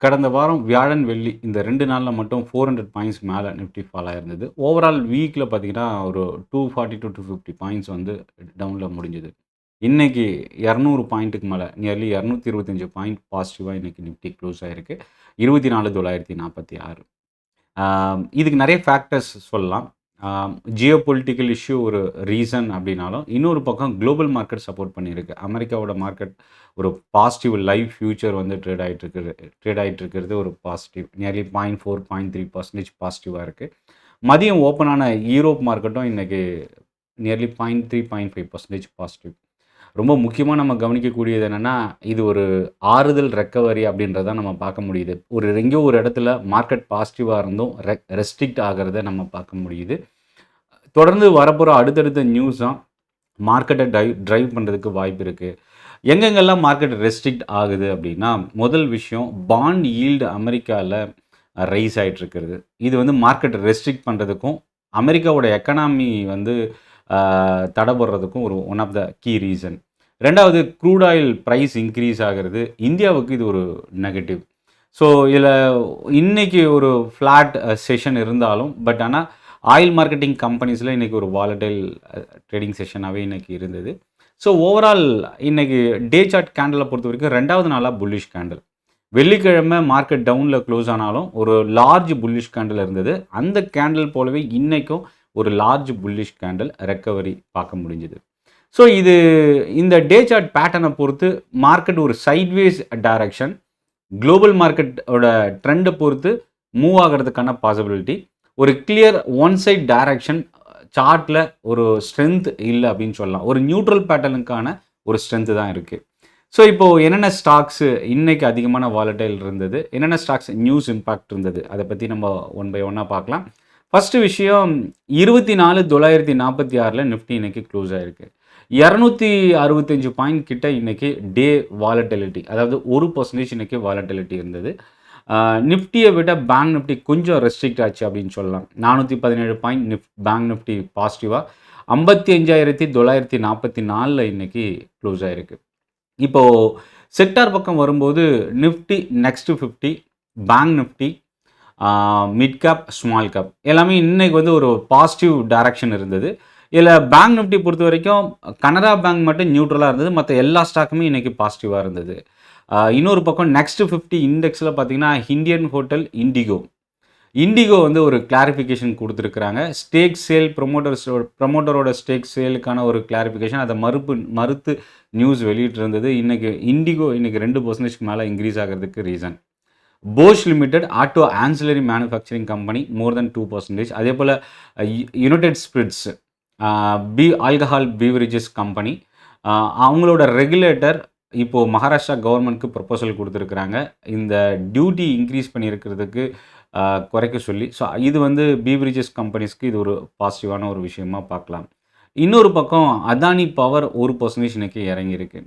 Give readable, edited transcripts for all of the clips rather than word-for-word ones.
கடந்த வாரம் வியாழன், வெள்ளி இந்த 2 நாள்ல மட்டும் 400 பாயிண்ட்ஸ் மேல நிஃப்டி ஃபால் ஆயிருந்தது. ஓவரால் வீக்ல பார்த்தீங்கன்னா, ஒரு 240-250 பாயிண்ட்ஸ் வந்து டவுன்ல முடிஞ்சது. இன்னைக்கு 200 பாயிண்ட்டுக்கு மேல நியர்லி 225 பாயிண்ட் பாசிட்டிவா இன்னைக்கு நிஃப்டி க்ளோஸ் ஆயிருக்கு. 24,946. இதுக்கு நிறைய ஃபேக்டர்ஸ் சொல்லலாம். ஜியோ பொலிட்டிக்கல் இஷ்யூ ஒரு ரீசன் அப்படின்னாலும், இன்னொரு பக்கம் குளோபல் மார்க்கெட் சப்போர்ட் பண்ணியிருக்கு. அமெரிக்காவோட மார்க்கெட் ஒரு பாசிட்டிவ் லைவ் ஃபியூச்சர் வந்து ட்ரேட் ஆயிட்டு இருக்கிறது ஒரு பாசிட்டிவ். நியர்லி 0.4, 0.3% பாசிட்டிவாக இருக்குது. மதியம் ஓப்பனான யூரோப் மார்க்கெட்டும் இன்னைக்கு நியர்லி 0.3, 0.5% பாசிட்டிவ். ரொம்ப முக்கியமா நம்ம கவனிக்கக்கூடியது என்னன்னா, இது ஒரு ஆறுதல் ரெக்கவரி அப்படின்றத நம்ம பார்க்க முடியுது. எங்கேயோ ஒரு இடத்துல மார்க்கெட் பாசிட்டிவா இருந்தும் ரெஸ்ட்ரிக்ட் ஆகுறத நம்ம பார்க்க முடியுது. தொடர்ந்து வரப்போற அடுத்தடுத்த நியூஸா மார்க்கெட்ட டிரைவ் பண்றதுக்கு வாய்ப்பு இருக்கு. எங்கெங்கெல்லாம் மார்க்கெட் ரெஸ்ட்ரிக்ட் ஆகுது அப்படின்னா, முதல் விஷயம் பாண்ட் யீல்டு அமெரிக்கால ரைஸ் ஆயிட்டு இருக்கிறது. இது வந்து மார்க்கெட் ரெஸ்ட்ரிக்ட் பண்றதுக்கும், அமெரிக்காவோட எக்கனாமி வந்து தடைபடுறதுக்கும் one of the key reason. 2வது க்ரூட் ஆயில் பிரைஸ் இன்க்ரீஸ் ஆகிறது இந்தியாவுக்கு இது ஒரு நெகட்டிவ். ஸோ இதில் இன்னைக்கு ஒரு ஃப்ளாட் செஷன் இருந்தாலும், பட் ஆனால் ஆயில் மார்க்கெட்டிங் கம்பெனிஸில் இன்றைக்கி ஒரு வாலடைல் ட்ரேடிங் செஷனாகவே இன்றைக்கி இருந்தது. ஸோ ஓவரால் இன்றைக்கி டே சார்ட் கேண்டலை பொறுத்த வரைக்கும் 2வது நாளாக புல்லிஷ் கேண்டில். வெள்ளிக்கிழமை மார்க்கெட் டவுனில் க்ளோஸ் ஆனாலும் ஒரு லார்ஜ் புல்லிஷ் கேண்டில் இருந்தது. அந்த கேண்டில் போலவே இன்றைக்கும் ஒரு லார்ஜ் புல்லிஷ் கேண்டில் ரெக்கவரி பார்க்க முடிஞ்சுது. ஸோ இந்த டே சார்ட் பேட்டர்னை பொறுத்து மார்க்கெட் ஒரு சைட்வேஸ் டைரக்ஷன், குளோபல் மார்க்கெட்டோட ட்ரெண்டை பொறுத்து மூவ் ஆகிறதுக்கான பாசிபிலிட்டி, ஒரு கிளியர் ஒன் சைட் டைரக்ஷன் சார்ட்டில் ஒரு ஸ்ட்ரென்த் இல்லை அப்படின்னு சொல்லலாம். ஒரு நியூட்ரல் பேட்டர்னுக்கான ஒரு ஸ்ட்ரென்த்து தான் இருக்குது. ஸோ இப்போது என்னென்ன ஸ்டாக்ஸு இன்றைக்கி அதிகமான வாலடைல் இருந்தது, என்னென்ன ஸ்டாக்ஸ் நியூஸ் இம்பேக்ட் இருந்தது, அதை பற்றி நம்ம ஒன் பை ஒன்னாக பார்க்கலாம். ஃபஸ்ட்டு விஷயம் 24,946 நிஃப்டி இன்றைக்கி க்ளோஸ் ஆகிருக்கு. 265 பாயிண்ட் கிட்ட இன்றைக்கி டே வாலட்டிலிட்டி, அதாவது 1% இன்றைக்கி வாலட்டிலிட்டி இருந்தது. நிஃப்டியை விட பேங்க் நிஃப்டி கொஞ்சம் ரெஸ்ட்ரிக்ட் ஆச்சு அப்படின்னு சொல்லலாம். 417 பாயிண்ட் பேங்க் நிஃப்டி பாசிட்டிவாக 55,944 இன்றைக்கி க்ளோஸ் ஆகிருக்கு. இப்போது செக்டார் பக்கம் வரும்போது Nifty next 50, bank Nifty, mid cap, small cap எல்லாமே இன்றைக்கி வந்து ஒரு பாசிட்டிவ் டைரக்ஷன் இருந்தது. இதில் பேங்க் நிஃப்டி பொறுத்த வரைக்கும் கனரா பேங்க் மட்டும் நியூட்ரலாக இருந்தது, மற்ற எல்லா ஸ்டாக்குமே இன்றைக்கி பாசிட்டிவாக இருந்தது. இன்னொரு பக்கம் நெக்ஸ்ட் 50 இண்டெக்ஸில் பார்த்தீங்கன்னா இந்தியன் ஹோட்டல், இண்டிகோ வந்து ஒரு கிளாரிஃபிகேஷன் கொடுத்துருக்குறாங்க. ஸ்டேக் சேல் ப்ரொமோட்டரோட ஸ்டேக் சேலுக்கான ஒரு கிளாரிஃபிகேஷன், அதை மறுத்து நியூஸ் வெளியிட்டிருந்தது. இண்டிகோ இன்றைக்கி 2% மேலே இன்க்ரீஸ் ஆகிறதுக்கு reason. Bosch Limited auto ancillary manufacturing company more than 2%. அதே போல் United Spirits alcohol beverages company, அவங்களோட ரெகுலேட்டர் இப்போது மகாராஷ்டிரா கவர்மெண்ட்க்கு ப்ரொப்போசல் கொடுத்துருக்குறாங்க இந்த டியூட்டி இன்க்ரீஸ் பண்ணியிருக்கிறதுக்கு குறைக்க சொல்லி. ஸோ இது வந்து பீவரேஜஸ் கம்பெனிஸ்க்கு இது ஒரு பாசிட்டிவான ஒரு விஷயமா பார்க்கலாம். இன்னொரு பக்கம் அதானி பவர் 1% இன்றைக்கி இறங்கியிருக்கு.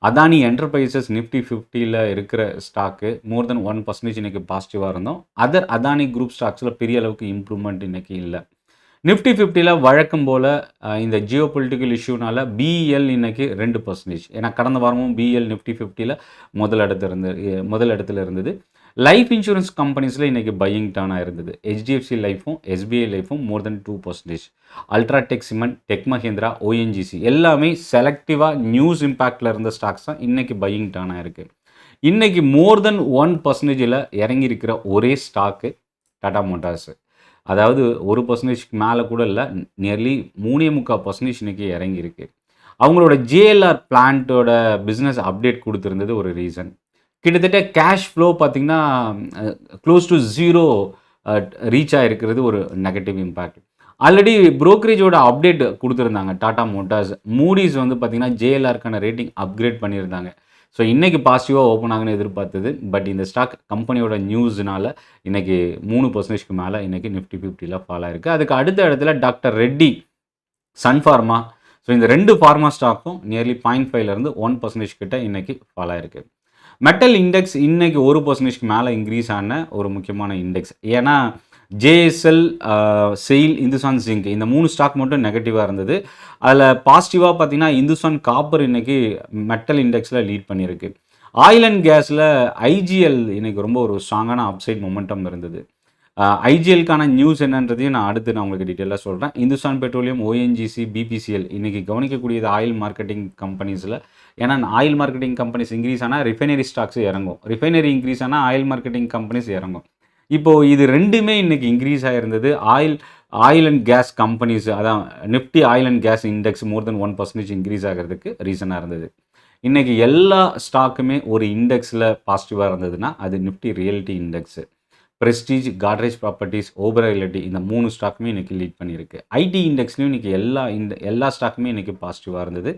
அதானி என்டர்பிரைசஸ் நிஃப்டி 50ல் இருக்கிற ஸ்டாக்கு மோர் தென் 1% இன்றைக்கி பாசிட்டிவாக இருந்தோம். அதானி குரூப் ஸ்டாக்ஸில் பெரிய அளவுக்கு இம்ப்ரூவ்மெண்ட் இன்றைக்கி இல்லை. நிஃப்டி 50ல் வழக்கம் போல் இந்த ஜியோ பொலிட்டிக்கல் இஷ்யூனால் பிஇஎல் இன்றைக்கி 2%. ஏன்னா கடந்த வாரமும் பிஇஎல் நிஃப்டி 50ல் முதல் இடத்துல இருந்தது. லைஃப் இன்சூரன்ஸ் கம்பெனிஸில் இன்றைக்கி பையிங் டர்னாக இருந்தது. ஹெச்டிஎஃப்சி லைஃபும் எஸ்பிஐ லைஃபும் மோர் than 2%. UltraTech cement, tech Mahindra, ONGC எல்லாமே செலக்டிவாக நியூஸ் இம்பேக்டில் இருந்த ஸ்டாக்ஸ் தான் இன்றைக்கி பையிங் டர்னாக இருக்குது. இன்றைக்கி மோர் தென் 1%ல் இறங்கியிருக்கிற ஒரே ஸ்டாக்கு டாடா மோட்டார்ஸு. அதாவது 1%க்கு மேலே கூட இல்லை, நியர்லி 3.25% இன்றைக்கி இறங்கியிருக்கு. அவங்களோட ஜேஎல்ஆர் பிளான்ட்டோட பிஸ்னஸ் அப்டேட் கொடுத்துருந்தது ஒரு ரீசன். கிட்டத்தட்ட கேஷ் ஃப்ளோ பார்த்திங்கன்னா க்ளோஸ் டு 0 ரீச் ஆகிருக்கிறது ஒரு நெகட்டிவ் இம்பேக்ட். ஆல்ரெடி ப்ரோக்கரேஜோட அப்டேட் கொடுத்துருந்தாங்க டாடா மோட்டார்ஸ். மூடிஸ் வந்து பார்த்திங்கன்னா ஜேஎல்ஆருக்கான ரேட்டிங் அப்கிரேட் பண்ணியிருந்தாங்க. ஸோ இன்றைக்கி பாசிட்டிவாக ஓப்பன் ஆகுன்னு எதிர்பார்த்தது. பட் இந்த ஸ்டாக் கம்பெனியோட நியூஸ்னால் இன்றைக்கி 3%க்கு மேலே இன்றைக்கி நிஃப்டி 50ல் ஃபால் ஆகிருக்கு. அதுக்கு அடுத்த இடத்துல டாக்டர் ரெட்டி, சன் ஃபார்மா. ஸோ இந்த 2 ஃபார்மா ஸ்டாக்கும் நியர்லி 0.5லேருந்து 1% கிட்ட இன்றைக்கி ஃபால் ஆகிருக்கு. மெட்டல் இண்டெக்ஸ் இன்றைக்கி 1%க்கு மேலே இன்க்ரீஸ் ஆன ஒரு முக்கியமான இண்டெக்ஸ். ஏன்னா ஜேஎஸ்எல், செயில், இந்துஸ்தான் ஜிங்க் இந்த 3 ஸ்டாக் மட்டும் நெகட்டிவாக இருந்தது. அதில் பாசிட்டிவாக பார்த்திங்கன்னா இந்துஸ்தான் காப்பர் இன்றைக்கி மெட்டல் இண்டெக்ஸில் லீட் பண்ணியிருக்கு. ஆயில் அண்ட் கேஸில் ஐஜிஎல் இன்னைக்கு ரொம்ப ஒரு ஸ்ட்ராங்கான அப்சைட் மொமெண்டம் இருந்தது. ஐஜிஎல்க்கான நியூஸ் என்னன்றதையும் நான் உங்களுக்கு டீட்டெயிலாக சொல்கிறேன். இந்துஸ்தான் பெட்ரோலியம், ஓஎன்ஜிசி, பிபிசிஎல் இன்றைக்கி கவனிக்கக்கூடியது ஆயில் மார்க்கெட்டிங் கம்பெனிஸில். ஏன்னா ஆயில் மார்க்கெட்டிங் கம்பெனிஸ் இன்க்ரீஸ் ஆனால் ரிஃபைனரி ஸ்டாக்ஸ் இறங்கும், ரிஃபைனரி இன்க்ரீஸ் ஆனால் ஆயில் மார்க்கெட்டிங் கம்பெனிஸ் இறங்கும். இப்போது இது ரெண்டுமே இன்றைக்கி இன்க்ரீஸ் ஆகிருந்தது. ஆயில் அண்ட் கேஸ் கம்பெனிஸ், அதான் Nifty oil and gas index more than 1% increase ஆகிறதுக்கு ரீசனாக இருந்தது. இன்றைக்கி எல்லா ஸ்டாக்குமே ஒரு இண்டெக்ஸில் பாசிட்டிவாக இருந்ததுன்னா அது Nifty realty index. Prestige, Godrej properties, opera realty இந்த 3 ஸ்டாக்குமே இன்றைக்கி லீட் பண்ணியிருக்கு. ஐடி இண்டெக்ஸ்லையும் இன்றைக்கி எல்லா ஸ்டாக்குமே இன்றைக்கி பாசிட்டிவாக இருந்தது.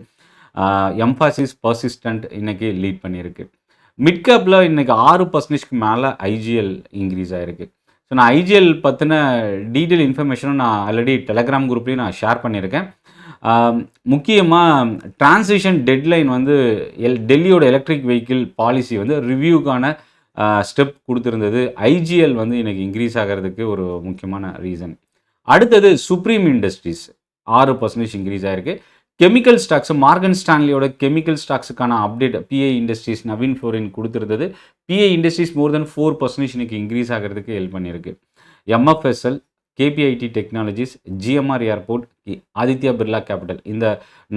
எம்ஃபாசிஸ், பர்சிஸ்டன்ட் இன்றைக்கி லீட் பண்ணியிருக்கு. மிட் கேப்பில் இன்றைக்கி 6%க்கு மேலே ஐஜிஎல் இன்க்ரீஸ் ஆகிருக்கு. ஸோ நான் ஐஜிஎல் பற்றின டீட்டெயில் இன்ஃபர்மேஷனும் நான் ஆல்ரெடி டெலகிராம் குரூப்லேயும் நான் ஷேர் பண்ணியிருக்கேன். முக்கியமாக டிரான்சிஷன் டெட்லைன் வந்து டெல்லியோட எலக்ட்ரிக் வெஹிக்கிள் பாலிசி வந்து ரிவ்யூக்கான ஸ்டெப் கொடுத்துருந்தது. ஐஜிஎல் வந்து இன்றைக்கி இன்க்ரீஸ் ஆகிறதுக்கு ஒரு முக்கியமான ரீசன். அடுத்தது சுப்ரீம் இண்டஸ்ட்ரீஸ் 6% இன்க்ரீஸ் ஆகிருக்கு. கெமிக்கல் ஸ்டாக்ஸ், மார்கன் ஸ்டான்லியோட கெமிக்கல் ஸ்டாக்ஸுக்கான update PI Industries, Navin Fluorine கொடுத்துருந்தது. பிஐ இண்டஸ்ட்ரீஸ் மோர் தென் 4% இன்றைக்கி இன்க்ரீஸ் ஆகிறதுக்கு ஹெல்ப் பண்ணியிருக்கு. MFSL, KPIT Technologies, GMR Airport, Aditya Birla Capital இந்த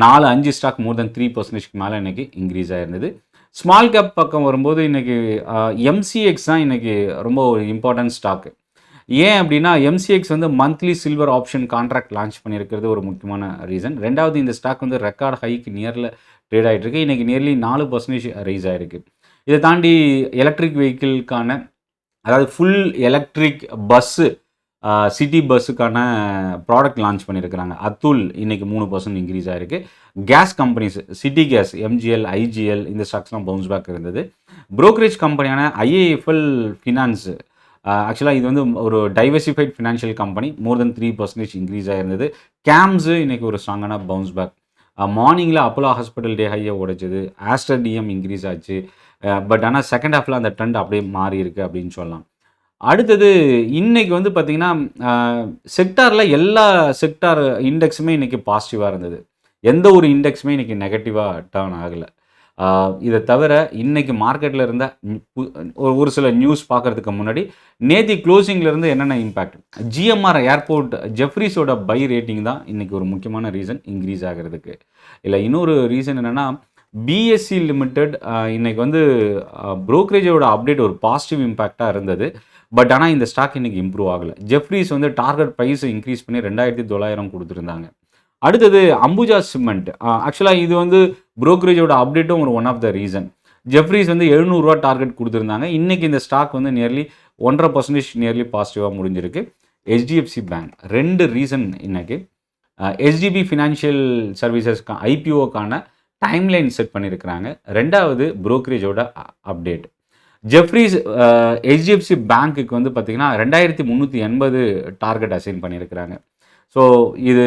4-5 ஸ்டாக் மோர் தென் 3%க்கு மேலே இன்றைக்கி இன்க்ரீஸ் ஆகிருந்தது. ஸ்மால் கேப் பக்கம் வரும்போது இன்றைக்கி எம்சிஎக்ஸ் தான் இன்றைக்கி ரொம்ப ஒரு இம்பார்ட்டன்ட் ஸ்டாக்கு. ஏன் அப்படின்னா எம்சிஎக்ஸ் வந்து monthly silver option contract launch பண்ணியிருக்கிறது ஒரு முக்கியமான ரீசன். ரெண்டாவது, இந்த ஸ்டாக் வந்து ரெக்கார்ட் ஹைக்கு நியரில் ட்ரேட் ஆகிட்டு இருக்கு. இன்றைக்கி நியர்லி 4% ரைஸ் ஆகிருக்கு. இதை தாண்டி எலக்ட்ரிக் வெஹிக்கிள்கான, அதாவது ஃபுல் எலக்ட்ரிக் பஸ்ஸு, சிட்டி பஸ்ஸுக்கான ப்ராடக்ட் லான்ச் பண்ணியிருக்கிறாங்க. அதுல் இன்றைக்கி 3% இன்க்ரீஸ் ஆகிருக்கு. Gas companies, city gas, MGL, IGL இந்த ஸ்டாக்ஸ்லாம் பவுன்ஸ் பேக் இருந்தது. ப்ரோக்கரேஜ் கம்பெனியான ஐஏஎஃப்எல் ஃபினான்ஸ், ஆக்சுவலாக இது வந்து ஒரு diversified financial company, more than 3% increase ஆகிருந்தது. கேம்ஸு இன்றைக்கி ஒரு ஸ்ட்ராங்கான பவுன்ஸ் பேக். மார்னிங்கில் அப்போலோ ஹாஸ்பிட்டல் டே ஹையை உடைச்சது. ஆஸ்டர் டிஎம் இன்க்ரீஸ் ஆச்சு. பட் ஆனால் செகண்ட் ஹாஃபில் அந்த ட்ரெண்ட் அப்படியே மாறி இருக்குது அப்படின்னு சொல்லலாம். அடுத்தது இன்றைக்கி வந்து பார்த்திங்கன்னா செக்டாரில் எல்லா செக்டார் இண்டெக்ஸுமே இன்றைக்கி பாசிட்டிவாக இருந்தது. எந்த ஒரு இண்டெக்ஸுமே இன்றைக்கி நெகட்டிவாக டர்ன் ஆகலை. இதை தவிர இன்றைக்கி மார்க்கெட்டில் இருந்த ஒரு சில நியூஸ் பார்க்குறதுக்கு முன்னாடி நேற்று க்ளோசிங்லேருந்து என்னென்ன இம்பேக்ட், ஜிஎம்ஆர் ஏர்போர்ட் ஜெஃப்ரீஸோட பை ரேட்டிங் தான் இன்றைக்கி ஒரு முக்கியமான ரீசன் இன்க்ரீஸ் ஆகிறதுக்கு. இல்லை, இன்னொரு ரீசன் என்னென்னா பிஎஸ்சி லிமிடெட் இன்றைக்கி வந்து ப்ரோக்கரேஜோட அப்டேட் ஒரு பாசிட்டிவ் இம்பேக்டாக இருந்தது. பட் ஆனால் இந்த ஸ்டாக் இன்றைக்கி இம்ப்ரூவ் ஆகலை. ஜெஃப்ரீஸ் வந்து டார்கெட் ப்ரைஸை இன்க்ரீஸ் பண்ணி 2900 கொடுத்துருந்தாங்க. அடுத்தது அம்புஜா சிமெண்ட், ஆக்சுவலாக இது வந்து ப்ரோக்கரேஜோட அப்டேட்டும் ஒரு one of the reason. Jefferies வந்து 700 டார்கெட் கொடுத்துருந்தாங்க. இன்றைக்கி இந்த ஸ்டாக் வந்து நியர்லி 1.5% நியர்லி பாசிட்டிவாக முடிஞ்சிருக்கு. ஹெச்டிஎஃப்சி பேங்க் 2 ரீசன் இன்றைக்கி. ஹெச்டிபி ஃபினான்ஷியல் சர்வீசஸ்க்கு ஐபிஓக்கான டைம்லைன் செட் பண்ணியிருக்கிறாங்க. ரெண்டாவது ப்ரோக்கரேஜோட அப்டேட். ஜெஃப்ரீஸ் ஹெச்டிஎஃப்சி பேங்க்குக்கு வந்து பார்த்திங்கன்னா 2380 டார்கெட் அசைன் பண்ணியிருக்கிறாங்க. ஸோ இது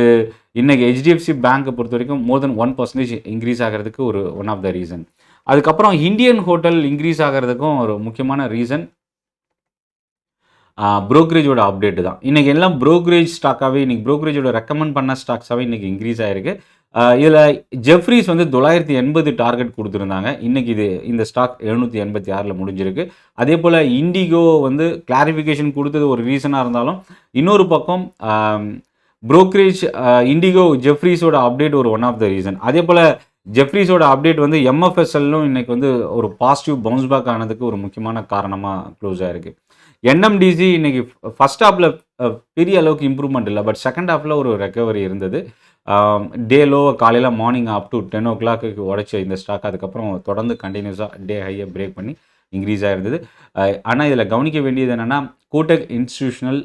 இன்றைக்கி ஹெச்டிஎஃப்சி பேங்க்கை பொறுத்த வரைக்கும் மோர் தென் 1% இன்க்ரீஸ் ஆகிறதுக்கு ஒரு ஒன் ஆஃப் த ரீசன். அதுக்கப்புறம் இந்தியன் ஹோட்டல் இன்க்ரீஸ் ஆகிறதுக்கும் ஒரு முக்கியமான ரீசன் ப்ரோக்கரேஜோட அப்டேட்டு தான். இன்றைக்கி எல்லாம் ப்ரோக்கரேஜ் ஸ்டாக்காகவே, இன்றைக்கி ப்ரோக்கரேஜோட ரெக்கமெண்ட் பண்ண ஸ்டாக்ஸாகவே இன்றைக்கி இன்க்ரீஸ் ஆகிருக்கு. இதில் ஜெஃப்ரீஸ் வந்து 980 டார்கெட் கொடுத்துருந்தாங்க. இன்றைக்கி இந்த ஸ்டாக் 786 முடிஞ்சிருக்கு. அதே போல் இண்டிகோ வந்து கிளாரிஃபிகேஷன் கொடுத்தது ஒரு ரீசனாக இருந்தாலும், இன்னொரு பக்கம் ப்ரோக்கரேஜ் இண்டிகோ ஜெஃப்ரீஸோட அப்டேட் ஒரு ஒன் ஆஃப் த ரீசன். அதே போல் ஜெஃப்ரீஸோட அப்டேட் வந்து எம்எஃப்எஸ்எல்லும் இன்றைக்கி வந்து ஒரு பாசிட்டிவ் பவுன்ஸ் பேக் ஆனதுக்கு ஒரு முக்கியமான காரணமாக க்ளோஸ் ஆகிருக்கு. என்எம்டிசி இன்றைக்கி ஃபஸ்ட் ஹாஃபில் பெரிய அளவுக்கு இம்ப்ரூவ்மெண்ட் இல்லை, பட் செகண்ட் ஹாஃபில் ஒரு ரெக்கவரி இருந்தது. டே லோவை காலையில் மார்னிங் அப் டு 10 o'clock உடைச்ச இந்த ஸ்டாக் அதுக்கப்புறம் தொடர்ந்து கண்டினியூஸாக டே ஹையை பிரேக் பண்ணி இன்க்ரீஸ் ஆகிருந்தது. ஆனால் இதில் கவனிக்க வேண்டியது என்னென்னா, கோட்டக் இன்ஸ்டிடியூஷனல்,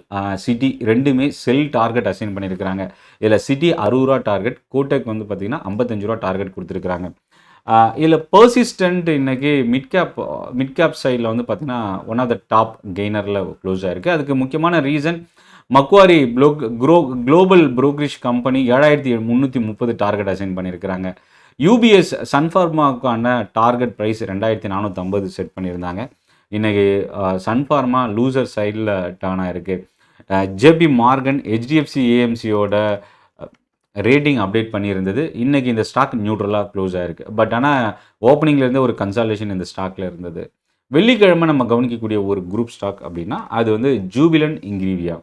சிட்டி ரெண்டுமே செல் டார்கெட் அசைன் பண்ணியிருக்கிறாங்க. இதில் சிட்டி 60 டார்கெட், கோட்டக் வந்து பார்த்திங்கன்னா 55 டார்கெட் கொடுத்துருக்குறாங்க. இதில் பர்சிஸ்டன்ட் இன்றைக்கி மிட் கேப் சைடில் வந்து பார்த்திங்கன்னா ஒன் ஆஃப் த டாப் கெய்னரில் க்ளோஸ் ஆகிருக்கு. அதுக்கு முக்கியமான reason Macquarie global brokerage company 7330 target assign பண்ணியிருக்கிறாங்க. யூபிஎஸ் சன்ஃபார்மாவுக்கான டார்கெட் ப்ரைஸ் 2450 செட் பண்ணியிருந்தாங்க. இன்றைக்கி சன்ஃபார்மா லூசர் சைடில் டர்ன் ஆகிருக்கு. ஜேபி மார்கன், ஹெச்டிஎஃப்சி ஏஎம்சியோட ரேட்டிங் அப்டேட் பண்ணியிருந்தது. இன்றைக்கி இந்த ஸ்டாக் நியூட்ரலாக க்ளோஸ் ஆகிருக்கு. பட் ஆனால் ஓப்பனிங்லேருந்து ஒரு கன்சாலேஷன் இந்த ஸ்டாக்கில் இருந்தது. வெள்ளிக்கிழமை நம்ம கவனிக்கக்கூடிய ஒரு குரூப் ஸ்டாக் அப்படின்னா அது வந்து ஜூபிலன்ட் இன்கிரீவியா.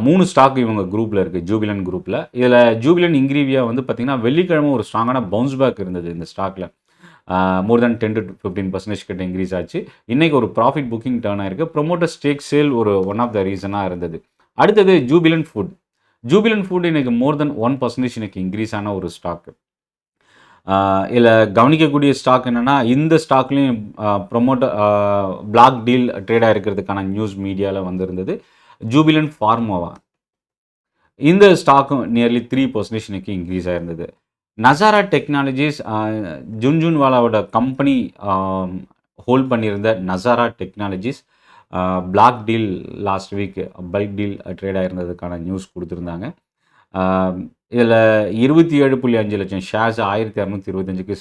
3 ஸ்டாக் இவங்க குரூப்பில் இருக்குது, ஜூபிலன்ட் குரூப்பில். இதில் ஜூபிலன்ட் இன்கிரீவியா வந்து பார்த்திங்கன்னா வெள்ளிக்கிழமை ஒரு ஸ்ட்ராங்கான பவுன்ஸ் பேக் இருந்தது இந்த ஸ்டாக்கில். மோர் தேன் 10 to 15% கிட்ட இன்க்ரீஸ் ஆச்சு. இன்றைக்கி ஒரு ப்ராஃபிட் புக்கிங் டர்ன் ஆயிருக்கு. ப்ரொமோட்டர் ஸ்டேக் சேல் ஒரு ஒன் ஆஃப் த ரீசனாக இருந்தது. அடுத்தது ஜூபிலன்ட் ஃபுட். ஜூபிலன்ட் ஃபுட் இன்றைக்கி மோர் தென் 1% இன்றைக்கி இன்க்ரீஸ் ஆன ஒரு ஸ்டாக்கு. இதில் கவனிக்கக்கூடிய ஸ்டாக் என்னென்னா, இந்த ஸ்டாக்லேயும் ப்ரொமோட்டர் பிளாக் டீல் ட்ரேடாக இருக்கிறதுக்கான நியூஸ் மீடியாவில் வந்திருந்தது. ஜூபிலன்ட் ஃபார்மோவா இந்த ஸ்டாக்கும் நியர்லி 3% இன்றைக்கி இன்க்ரீஸ் ஆகிருந்தது. நசாரா டெக்னாலஜிஸ், ஜுன்ஜுன்வாலாவோட கம்பெனி ஹோல்ட் பண்ணியிருந்த Nazara Technologies block deal last week bulk deal trade ஆகிருந்ததுக்கான நியூஸ் கொடுத்துருந்தாங்க. இதில் 27.5 லட்சம் ஷேர்ஸ் 1625க்கு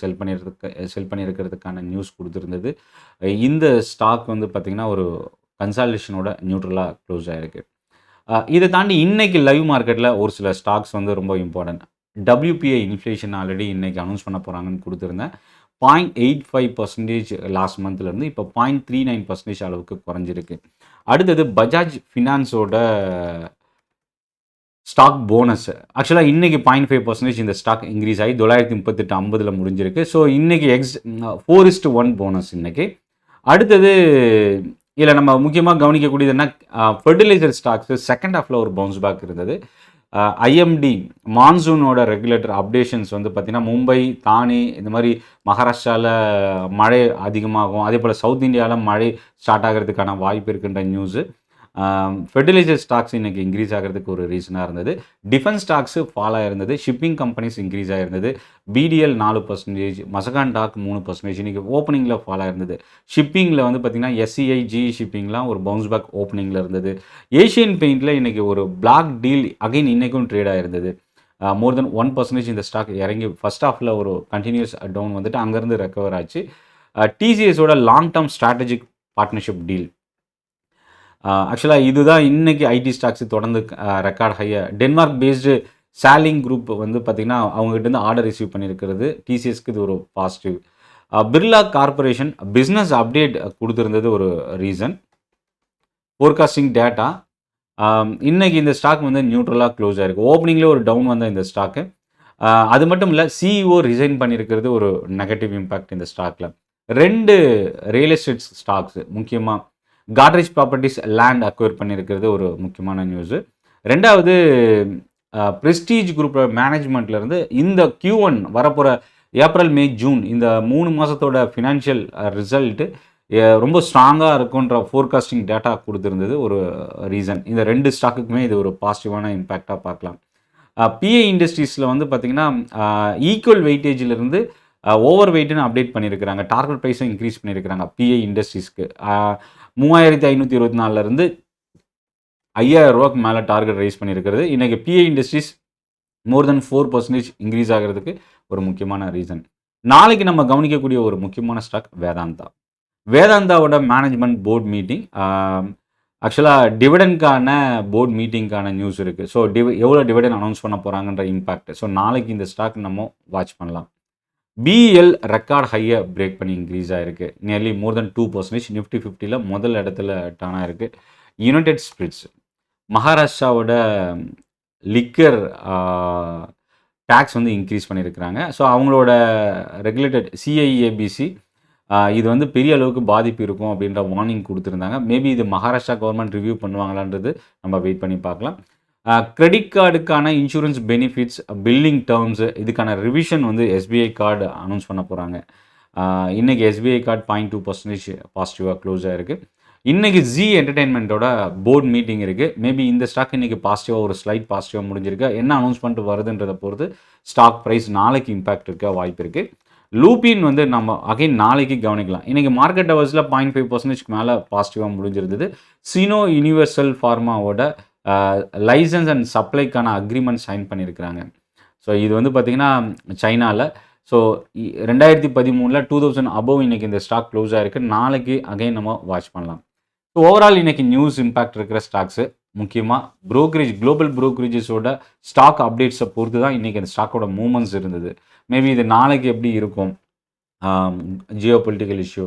செல் பண்ணியிருக்கிறதுக்கான நியூஸ் கொடுத்துருந்தது. இந்த ஸ்டாக் வந்து பார்த்திங்கன்னா ஒரு கன்சாலிடேஷனோட நியூட்ரலாக க்ளோஸ் ஆகிருக்கு. இதை தாண்டி இன்றைக்கி லைவ் மார்க்கெட்டில் ஒரு சில ஸ்டாக்ஸ் வந்து ரொம்ப இம்பார்ட்டன்ட். WPI இன்ஃப்ளேஷன் ஆல்ரெடி இன்றைக்கி அனௌன்ஸ் பண்ண போகிறாங்கன்னு கொடுத்துருந்தேன். 0.85% லாஸ்ட் மந்த்லேருந்து இப்போ 0.39% அளவுக்கு குறைஞ்சிருக்கு. அடுத்தது பஜாஜ் ஃபினான்ஸோட ஸ்டாக் போனஸ். ஆக்சுவலாக இன்றைக்கி 0.5% இந்த ஸ்டாக் இன்க்ரீஸ் ஆகி 938.50 முடிஞ்சிருக்கு. ஸோ இன்றைக்கி 4:1 போனஸ் இன்றைக்கி. அடுத்தது இதில் நம்ம முக்கியமாக கவனிக்கக்கூடியது என்ன, ஃபெர்டிலைசர் ஸ்டாக்ஸு செகண்ட் ஹாஃபில் ஒரு பவுன்ஸ் பேக் இருந்தது. IMD மான்சூனோட ரெகுலேட்டர் அப்டேஷன்ஸ் வந்து பார்த்திங்கன்னா மும்பை, தானே இந்த மாதிரி மகாராஷ்டிராவில் மழை அதிகமாகும், அதே போல் சவுத் இந்தியாவில் மழை ஸ்டார்ட் ஆகிறதுக்கான வாய்ப்பு இருக்குன்ற நியூஸு. ஃபெர்டிலைசர் ஸ்டாக்ஸ் இன்றைக்கி இன்க்ரீஸ் ஆகிறதுக்கு ஒரு ரீசனாக இருந்தது. டிஃபென்ஸ் ஸ்டாக்ஸு ஃபால் ஆகிருந்தது. ஷிப்பிங் கம்பெனிஸ் இன்க்ரீஸ் ஆகிருந்தது. BDL 4%, Mazagon Dock 3%. இன்றைக்கி ஓப்பனிங்கில் ஃபால் ஆகிருந்தது. ஷிப்பிங்கில் வந்து பார்த்திங்கன்னா SCI, GE ஷிப்பிங்லாம் ஒரு பவுன்ஸ் பேக் ஓப்பனிங்கில் இருந்தது. ஏஷியன் பெயிண்டில் இன்றைக்கி ஒரு பிளாக் டீல் அகைன் இன்றைக்கும் ட்ரேட் ஆகிருந்தது. மோர் தென் 1% இந்த ஸ்டாக் இறங்கி ஃபஸ்ட் ஹாஃபில் ஒரு கண்டினியூஸ் டவுன் வந்துட்டு அங்கேருந்து ரெக்கவர் ஆச்சு. TCSோட long term strategic partnership deal. ஆக்சுவலாக இதுதான் இன்றைக்கி ஐடி ஸ்டாக்ஸ் தொடர்ந்து ரெக்கார்ட் ஹையாக. டென்மார்க் பேஸ்டு சாலிங் குரூப் வந்து பார்த்திங்கன்னா அவங்ககிட்ட ஆர்டர் ரிசீவ் பண்ணியிருக்கிறது. TCSக்கு இது ஒரு positive. Birla Corporation business update கொடுத்துருந்தது ஒரு ரீசன். Forecasting data. இன்றைக்கி இந்த ஸ்டாக் வந்து நியூட்ரலாக க்ளோஸ் ஆகிருக்கு. ஓப்பனிங்கில் ஒரு டவுன் வந்த இந்த ஸ்டாக்கு. அது மட்டும் இல்லை, CEO ரிசைன் பண்ணியிருக்கிறது ஒரு நெகட்டிவ் இம்பேக்ட் இந்த ஸ்டாக்கில். 2 ரியல் எஸ்டேட் ஸ்டாக்ஸு முக்கியமாக காட்ரேஜ் ப்ராப்பர்ட்டிஸ் லேண்ட் அக்வயர் பண்ணியிருக்கிறது ஒரு முக்கியமான நியூஸு. ரெண்டாவது ப்ரெஸ்டீஜ் குரூப் மேனேஜ்மெண்ட்லேருந்து இந்த Q1 வரப்போகிற ஏப்ரல், மே, ஜூன் இந்த 3 மாதத்தோட ஃபினான்ஷியல் ரிசல்ட்டு ரொம்ப ஸ்ட்ராங்காக இருக்குன்ற ஃபோர்காஸ்டிங் டேட்டா கொடுத்துருந்தது ஒரு ரீசன். இந்த 2 ஸ்டாக்குக்குமே இது ஒரு பாசிட்டிவான இம்பேக்டாக பார்க்கலாம். PI இண்டஸ்ட்ரீஸில் வந்து பார்த்திங்கன்னா ஈக்குவல் வெயிட்டேஜிலிருந்து ஓவர் வெயிட்னு அப்டேட் பண்ணியிருக்கிறாங்க. டார்கெட் ப்ரைஸும் இன்க்ரீஸ் பண்ணியிருக்கிறாங்க PI இண்டஸ்ட்ரீஸ்க்கு. 3524லேருந்து 5000 ரூபாய்க்கு மேலே டார்கெட் ரைஸ் பண்ணியிருக்கிறது. இன்றைக்கி PI Industries more than 4% increase ஆகிறதுக்கு ஒரு முக்கியமான ரீசன். நாளைக்கு நம்ம கவனிக்கக்கூடிய ஒரு முக்கியமான ஸ்டாக் வேதாந்தா. வேதாந்தாவோட மேனேஜ்மெண்ட் போர்ட் மீட்டிங். ஆக்சுவலாக டிவிடெண்ட்கான போர்ட் மீட்டிங்கான நியூஸ் இருக்குது. ஸோ எவ்வளோ டிவிடெண்ட் அனௌன்ஸ் பண்ண போகிறாங்கன்ற இம்பேக்ட். ஸோ நாளைக்கு இந்த ஸ்டாக் நம்ம வாட்ச் பண்ணலாம். BEL ரெக்கார்ட் ஹையை பிரேக் பண்ணி இன்க்ரீஸ் ஆகிருக்கு. நியர்லி மோர் தென் 2%. நிஃப்டி 50ல் முதல் இடத்துல டர்ன் ஆகிருக்கு. யுனைடெட் ஸ்பிரிட்ஸ் மகாராஷ்டிராவோட லிக்கர் டேக்ஸ் வந்து இன்க்ரீஸ் பண்ணியிருக்கிறாங்க. ஸோ அவங்களோட ரெகுலேட்டட் CIABC இது வந்து பெரிய அளவுக்கு பாதிப்பு இருக்கும் அப்படின்ற வார்னிங் கொடுத்துருந்தாங்க. மேபி இது மகாராஷ்டிரா கவர்மெண்ட் ரிவ்யூ பண்ணுவாங்களான்றது நம்ம வெயிட் பண்ணி பார்க்கலாம். கிரெடிட் கார்டுக்கான இன்சூரன்ஸ் பெனிஃபிட்ஸ், பில்லிங் டேர்ம்ஸு இதுக்கான ரிவிஷன் வந்து SBI கார்டு அனௌன்ஸ் பண்ண போகிறாங்க. இன்றைக்கி SBI கார்டு 0.2% பாசிட்டிவாக க்ளோஸ் ஆகிருக்கு. இன்றைக்கி ஜி என்டர்டெயின்மெண்ட்டோட போர்ட் மீட்டிங் இருக்குது. மேபி இந்த ஸ்டாக் இன்றைக்கி பாசிட்டிவாக ஒரு ஸ்லைட் பாசிட்டிவாக முடிஞ்சிருக்கு. என்ன அனௌன்ஸ்மெண்ட் வருதுன்றதை பொறுத்து ஸ்டாக் ப்ரைஸ் நாளைக்கு இம்பேக்ட் இருக்க வாய்ப்பு இருக்குது. லூபின் வந்து நம்ம அகைன் நாளைக்கு கவனிக்கலாம். இன்றைக்கி மார்க்கெட் ஹவர்ஸில் 0.5%க்கு மேலே பாசிட்டிவாக முடிஞ்சிருந்தது. சினோ யூனிவர்சல் ஃபார்மாவோட லைசன்ஸ் அண்ட் சப்ளைக்கான அக்ரிமெண்ட் சைன் பண்ணியிருக்கிறாங்க. ஸோ இது வந்து பார்த்திங்கன்னா சைனாவில். ஸோ 2013 2000 அபோவ் இன்றைக்கி இந்த ஸ்டாக் க்ளோஸ் ஆகிருக்கு. நாளைக்கு அகைன் நம்ம வாட்ச் பண்ணலாம். ஸோ ஓவரால் இன்றைக்கி நியூஸ் இம்பேக்ட் இருக்கிற ஸ்டாக்ஸு முக்கியமாக குளோபல் ப்ரோக்கரேஜஸோட ஸ்டாக் அப்டேட்ஸை பொறுத்து தான் இன்றைக்கி அந்த ஸ்டாக்கோட மூவ்மெண்ட்ஸ் இருந்தது. மேபி இது நாளைக்கு எப்படி இருக்கும், ஜியோ பொலிட்டிக்கல் இஷ்யூ,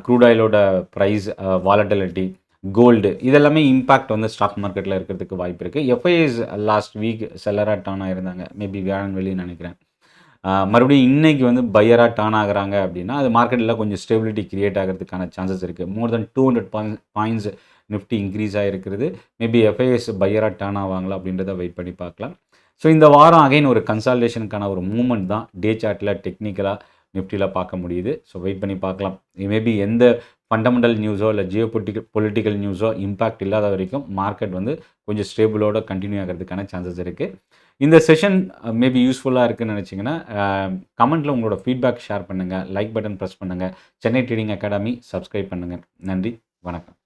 க்ரூட் ஆயிலோட ப்ரைஸ் வாலட்டிலிட்டி, கோல்டு, இதெல்லாமே இம்பேக்ட் வந்து ஸ்டாக் மார்க்கெட்டில் இருக்கிறதுக்கு வாய்ப்பு இருக்குது. எஃப்ஐஎஸ் லாஸ்ட் வீக் செல்லராக டர்ன் ஆகிருந்தாங்க, மேபி வியாழன் வெளின்னு நினைக்கிறேன். மறுபடியும் இன்னைக்கு வந்து பையராக டர்ன் ஆகுறாங்க அப்படின்னா அது மார்க்கெட்டில் கொஞ்சம் ஸ்டெபிலிட்டி கிரியேட் ஆகிறதுக்கான சான்சஸ் இருக்குது. More than 200 points Nifty increase ஆகிருக்கிறது. மேபி எஃப்ஐஎஸ் பையராக டர்ன் ஆவாங்களா அப்படின்றத வெயிட் பண்ணி பார்க்கலாம். ஸோ இந்த வாரம் அகைன் ஒரு கன்சால்டேஷனுக்கான ஒரு மூவ்மெண்ட் தான் டே சார்ட்டில் டெக்னிக்கலாக நிஃப்டியில் பார்க்க முடியுது. ஸோ வெயிட் பண்ணி பார்க்கலாம். மேபி எந்த ஃபண்டமெண்டல் நியூஸோ இல்லை பொலிட்டிக்கல் நியூஸோ இம்பேக்ட் இல்லாத வரைக்கும் மார்க்கெட் வந்து கொஞ்சம் ஸ்டேபிளோட கண்டினியூ ஆகிறதுக்கான சான்சஸ் இருக்குது. இந்த செஷன் மேபி யூஸ்ஃபுல்லாக இருக்குன்னு நினச்சிங்கன்னா கமெண்ட்டில் உங்களோட ஃபீட்பேக் ஷேர் பண்ணுங்கள், லைக் பட்டன் ப்ரெஸ் பண்ணுங்கள், சென்னை ட்ரேடிங் அகாடமி சப்ஸ்கிரைப் பண்ணுங்கள். நன்றி, வணக்கம்.